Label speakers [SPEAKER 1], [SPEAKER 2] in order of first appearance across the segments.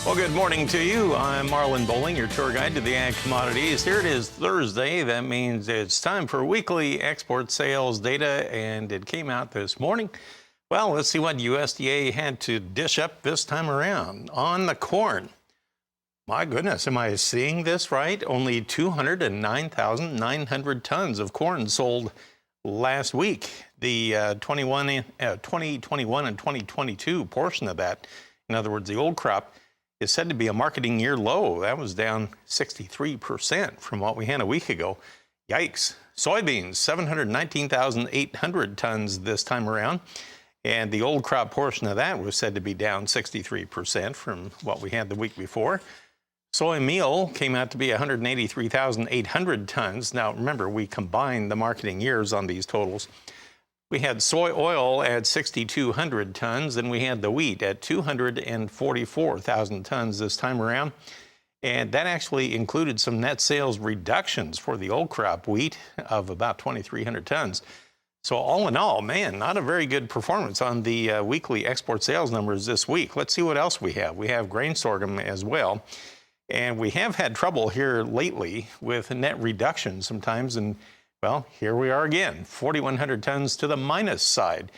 [SPEAKER 1] Well, good morning to you. I'm Marlon Bowling, your tour guide to the ag commodities. Here it is Thursday. That means it's time for weekly export sales data, and it came out this morning. Well, let's see what USDA had to dish up this time around. On the corn, my goodness, am I seeing this right? Only 209,900 tons of corn sold last week. The 2021 and 2022 portion of that, in other words, the old crop, is said to be a marketing year low. That was down 63% from what we had a week ago. Yikes. Soybeans, 719,800 tons this time around. And the old crop portion of that was said to be down 63% from what we had the week before. Soy meal came out to be 183,800 tons. Now, remember, we combined the marketing years on these totals. We had soy oil at 6,200 tons, and we had the wheat at 244,000 tons this time around. And that actually included some net sales reductions for the old crop wheat of about 2,300 tons. So all in all, man, not a very good performance on the weekly export sales numbers this week. Let's see what else we have. We have grain sorghum as well. And we have had trouble here lately with net reduction sometimes, and well, here we are again, 4,100 tons to the minus side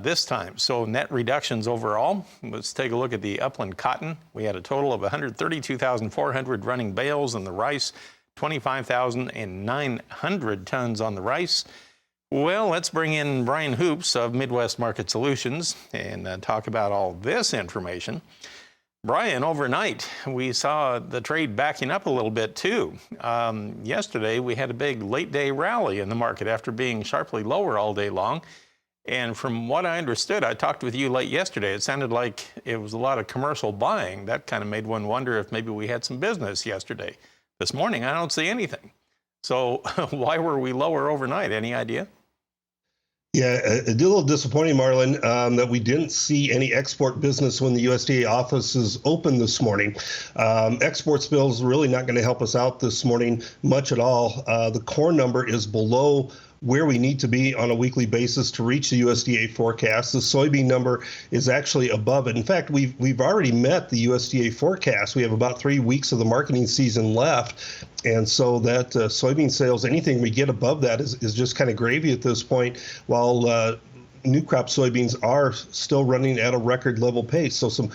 [SPEAKER 1] this time. So net reductions overall. Let's take a look at the upland cotton. We had a total of 132,400 running bales on the rice, 25,900 tons on the rice. Well, let's bring in Brian Hoops of Midwest Market Solutions and talk about all this information. Brian, overnight, we saw the trade backing up a little bit, too. Yesterday, we had a big late-day rally in the market after being sharply lower all day long. And from what I understood, I talked with you late yesterday, it sounded like it was a lot of commercial buying. That kind of made one wonder if maybe we had some business yesterday. This morning, I don't see anything. So why were we lower overnight? Any idea?
[SPEAKER 2] Yeah, a little disappointing, Marlon, that we didn't see any export business when the USDA offices opened this morning. Exports bills really not going to help us out this morning much at all. The corn number is below where we need to be on a weekly basis to reach the USDA forecast. The soybean number is actually above it. In fact, we've already met the USDA forecast. We have about 3 weeks of the marketing season left. And so that soybean sales, anything we get above that is just kind of gravy at this point, while new crop soybeans are still running at a record level pace. So some,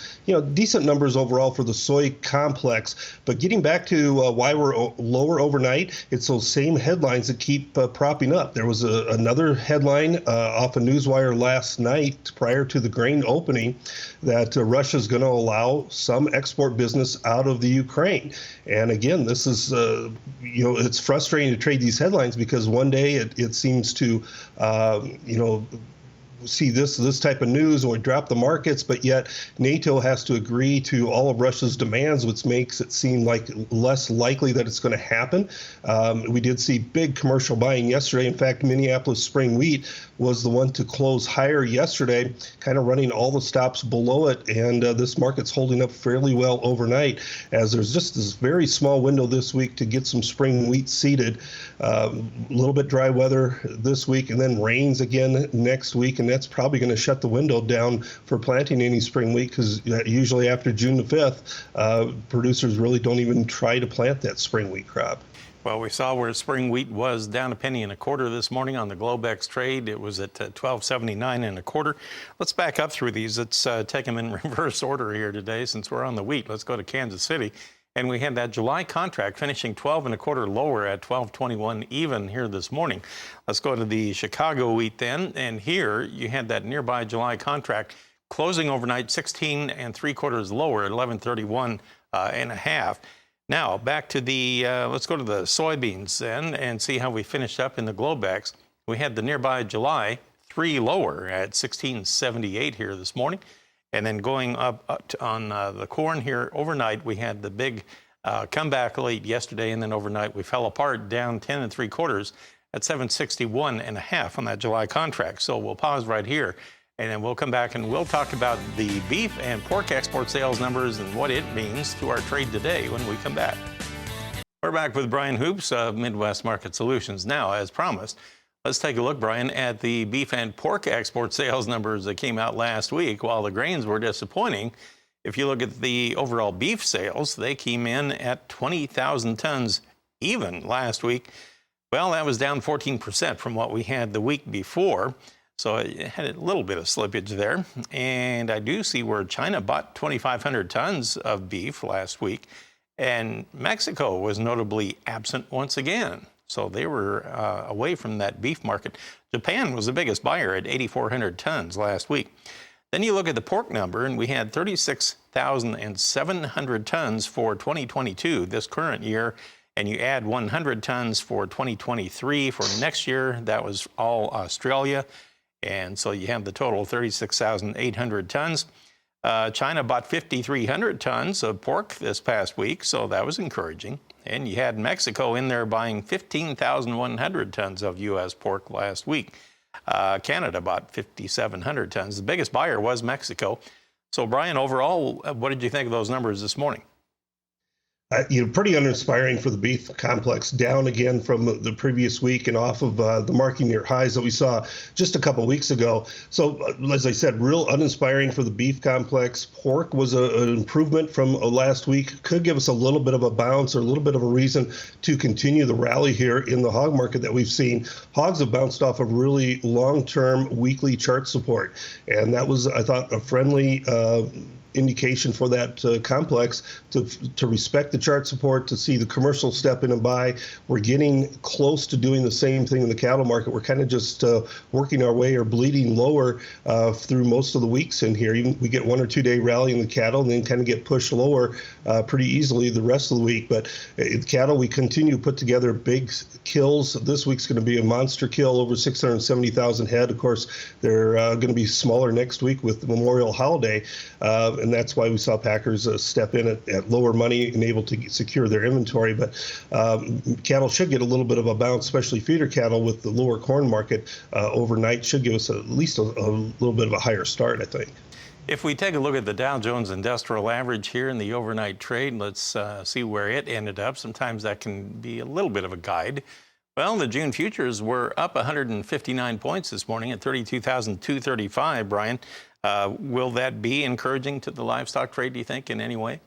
[SPEAKER 2] decent numbers overall for the soy complex. But getting back to why we're lower overnight, it's those same headlines that keep propping up. There was another headline off of Newswire last night prior to the grain opening that Russia's going to allow some export business out of the Ukraine. And again, this is, it's frustrating to trade these headlines because one day it seems to, see this type of news or drop the markets, but yet NATO has to agree to all of Russia's demands, which makes it seem like less likely that it's going to happen. We did see big commercial buying yesterday. In fact, Minneapolis spring wheat was the one to close higher yesterday, kind of running all the stops below it. And this market's holding up fairly well overnight, as there's just this very small window this week to get some spring wheat seeded. A little bit dry weather this week and then rains again next week. And that's probably going to shut the window down for planting any spring wheat, because usually after June the 5th, producers really don't even try to plant that spring wheat crop.
[SPEAKER 1] Well, we saw where spring wheat was down a penny and a quarter this morning on the Globex trade. It was at $12.79 1/4. Let's back up through these. Let's take them in reverse order here today since we're on the wheat. Let's go to Kansas City. And we had that July contract finishing 12 1/4 lower at 12.21 even here this morning. Let's go to the Chicago wheat then. And here you had that nearby July contract closing overnight 16 3/4 lower at 11.31 1/2. Now back to the, let's go to the soybeans then and see how we finished up in the Globex. We had the nearby July 3 lower at 16.78 here this morning. And then going up on the corn here overnight, we had the big comeback late yesterday, and then overnight we fell apart down 10 3/4 at 7.61 1/2 on that July contract. So we'll pause right here, and then we'll come back and we'll talk about the beef and pork export sales numbers and what it means to our trade today when we come back. We're back with Brian Hoops of Midwest Market Solutions. Now, as promised, let's take a look, Brian, at the beef and pork export sales numbers that came out last week. While the grains were disappointing, If you look at the overall beef sales, they came in at 20,000 tons even last week. Well, that was down 14% from what we had the week before. So it had a little bit of slippage there. And I do see where China bought 2,500 tons of beef last week. And Mexico was notably absent once again. So they were away from that beef market. Japan was the biggest buyer at 8,400 tons last week. Then you look at the pork number, and we had 36,700 tons for 2022, this current year, and you add 100 tons for 2023 for next year. That was all Australia, and so you have the total 36,800 tons. China bought 5,300 tons of pork this past week, so that was encouraging. And you had Mexico in there buying 15,100 tons of U.S. pork last week. Canada bought 5,700 tons. The biggest buyer was Mexico. So, Brian, overall, what did you think of those numbers this morning?
[SPEAKER 2] Pretty uninspiring for the beef complex, down again from the previous week and off of the marking year highs that we saw just a couple weeks ago. So, as I said, real uninspiring for the beef complex. Pork was an improvement from last week. Could give us a little bit of a bounce or a little bit of a reason to continue the rally here in the hog market that we've seen. Hogs have bounced off of really long-term weekly chart support, and that was, I thought, a friendly indication for that complex to respect the chart support, to see the commercial step in and buy. We're getting close to doing the same thing in the cattle market. We're kind of just working our way or bleeding lower through most of the weeks in here. Even we get 1 or 2 day rally in the cattle and then kind of get pushed lower pretty easily the rest of the week. But in cattle, we continue to put together big kills. This week's going to be a monster kill, over 670,000 head. Of course, they're going to be smaller next week with the Memorial holiday. And that's why we saw packers step in at lower money and able to secure their inventory. But cattle should get a little bit of a bounce, especially feeder cattle with the lower corn market overnight. Should give us at least a little bit of a higher start, I think.
[SPEAKER 1] If we take a look at the Dow Jones Industrial Average here in the overnight trade, let's see where it ended up. Sometimes that can be a little bit of a guide. Well, the June futures were up 159 points this morning at 32,235, Brian. Will that be encouraging to the livestock trade, do you think, in any way?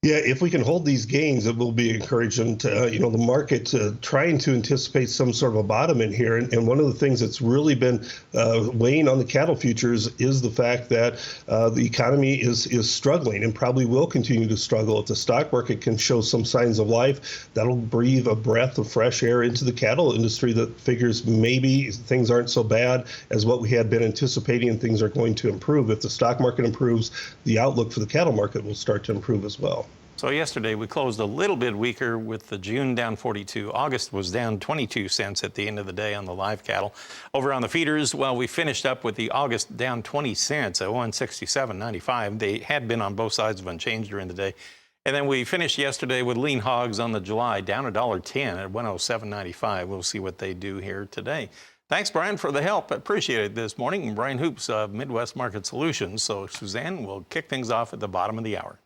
[SPEAKER 2] Yeah, if we can hold these gains, it will be encouraging to, the market trying to anticipate some sort of a bottom in here. And one of the things that's really been weighing on the cattle futures is the fact that the economy is struggling and probably will continue to struggle. If the stock market can show some signs of life, that'll breathe a breath of fresh air into the cattle industry that figures maybe things aren't so bad as what we had been anticipating and things are going to improve. If the stock market improves, the outlook for the cattle market will start to improve as well.
[SPEAKER 1] So yesterday we closed a little bit weaker with the June down 42. August was down 22 cents at the end of the day on the live cattle. Over on the feeders, well, we finished up with the August down 20 cents at 167.95. They had been on both sides of unchanged during the day. And then we finished yesterday with lean hogs on the July down $1.10 at 107.95. We'll see what they do here today. Thanks, Brian, for the help. I appreciate it this morning. Brian Hoops of Midwest Market Solutions. So Suzanne will kick things off at the bottom of the hour.